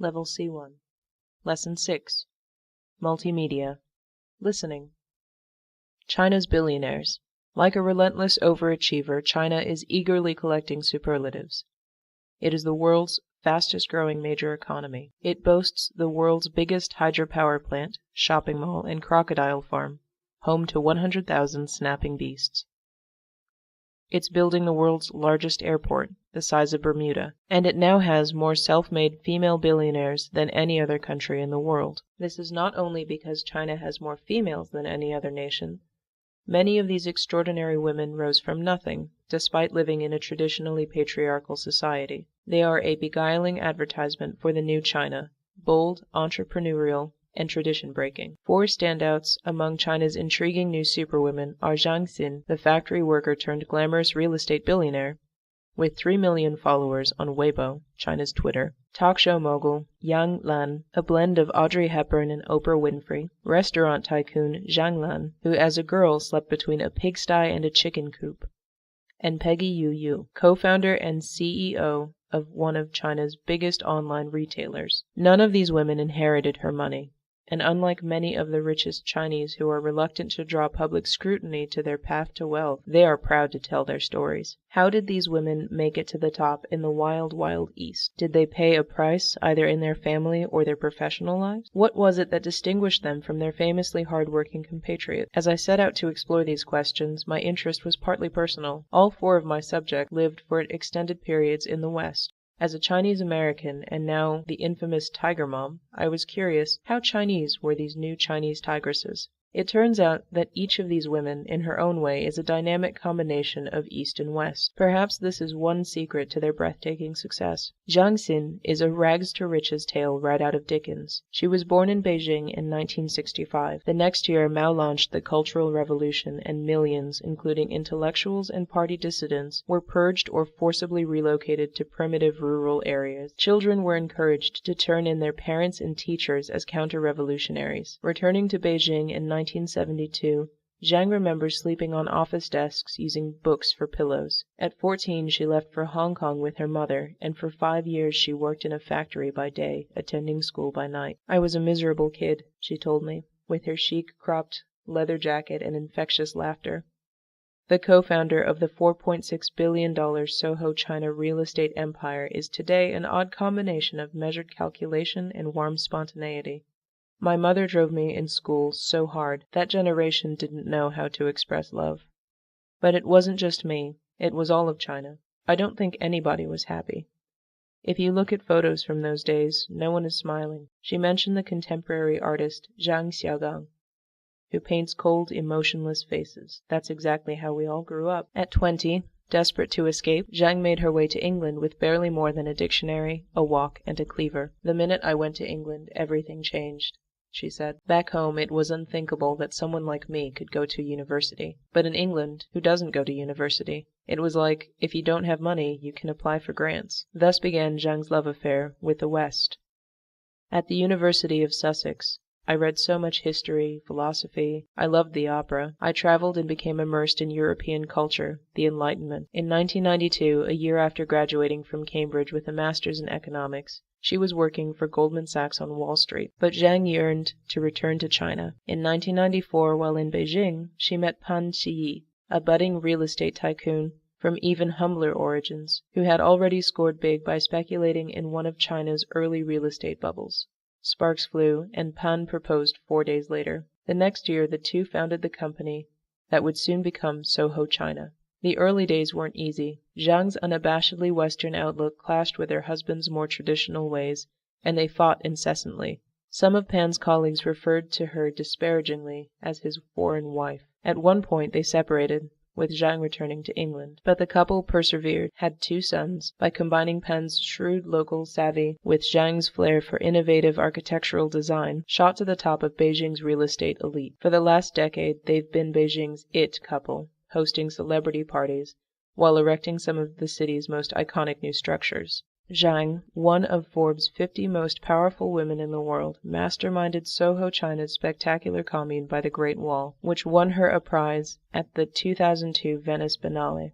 Level C1. Lesson 6. Multimedia. Listening. China's billionaires. Like a relentless overachiever, China is eagerly collecting superlatives. It is the world's fastest-growing major economy. It boasts the world's biggest hydropower plant, shopping mall, and crocodile farm, home to 100,000 snapping beasts. It's building the world's largest airport, the size of Bermuda, and it now has more self-made female billionaires than any other country in the world. This is not only because China has more females than any other nation. Many of these extraordinary women rose from nothing, despite living in a traditionally patriarchal society. They are a beguiling advertisement for the new China, bold, entrepreneurial, and tradition-breaking. Four standouts among China's intriguing new superwomen are Zhang Xin, the factory worker turned glamorous real estate billionaire, with 3 million followers on Weibo, China's Twitter; talk show mogul Yang Lan, a blend of Audrey Hepburn and Oprah Winfrey; restaurant tycoon Zhang Lan, who as a girl slept between a pigsty and a chicken coop; and Peggy Yu Yu, co-founder and CEO of one of China's biggest online retailers. None of these women inherited her money, and unlike many of the richest Chinese who are reluctant to draw public scrutiny to their path to wealth, they are proud to tell their stories. How did these women make it to the top in the wild, wild East? Did they pay a price either in their family or their professional lives? What was it that distinguished them from their famously hard-working compatriots? As I set out to explore these questions, my interest was partly personal. All four of my subjects lived for extended periods in the West. As a Chinese American, and now the infamous Tiger Mom, I was curious, how Chinese were these new Chinese tigresses? It turns out that each of these women, in her own way, is a dynamic combination of East and West. Perhaps this is one secret to their breathtaking success. Zhang Xin is a rags-to-riches tale right out of Dickens. She was born in Beijing in 1965. The next year, Mao launched the Cultural Revolution, and millions, including intellectuals and party dissidents, were purged or forcibly relocated to primitive rural areas. Children were encouraged to turn in their parents and teachers as counter-revolutionaries. Returning to Beijing in 1972, Zhang remembers sleeping on office desks using books for pillows. At 14, she left for Hong Kong with her mother, and for 5 years she worked in a factory by day, attending school by night. "I was a miserable kid," she told me, with her chic cropped leather jacket and infectious laughter. The co-founder of the $4.6 billion Soho China real estate empire is today an odd combination of measured calculation and warm spontaneity. "My mother drove me in school so hard. That generation didn't know how to express love. But it wasn't just me. It was all of China. I don't think anybody was happy. If you look at photos from those days, no one is smiling." She mentioned the contemporary artist Zhang Xiaogang, who paints cold, emotionless faces. That's exactly how we all grew up. At 20, desperate to escape, Zhang made her way to England with barely more than a dictionary, a walk, and a cleaver. "The minute I went to England, everything changed," she said. "Back home, it was unthinkable that someone like me could go to university. But in England, who doesn't go to university? It was like, if you don't have money, you can apply for grants." Thus began Zhang's love affair with the West. "At the University of Sussex, I read so much history, philosophy. I loved the opera. I traveled and became immersed in European culture, the Enlightenment." In 1992, a year after graduating from Cambridge with a master's in economics, she was working for Goldman Sachs on Wall Street. But Zhang yearned to return to China. In 1994, while in Beijing, she met Pan Qiyi, a budding real estate tycoon from even humbler origins, who had already scored big by speculating in one of China's early real estate bubbles. Sparks flew, and Pan proposed 4 days later. The next year, the two founded the company that would soon become Soho China. The early days weren't easy. Zhang's unabashedly Western outlook clashed with her husband's more traditional ways, and they fought incessantly. Some of Pan's colleagues referred to her disparagingly as his foreign wife. At one point they separated, with Zhang returning to England. But the couple persevered, had 2 sons, by combining Pan's shrewd local savvy with Zhang's flair for innovative architectural design, shot to the top of Beijing's real estate elite. For the last decade, they've been Beijing's it couple, hosting celebrity parties, while erecting some of the city's most iconic new structures. Zhang, one of Forbes' 50 most powerful women in the world, masterminded Soho China's spectacular commune by the Great Wall, which won her a prize at the 2002 Venice Biennale.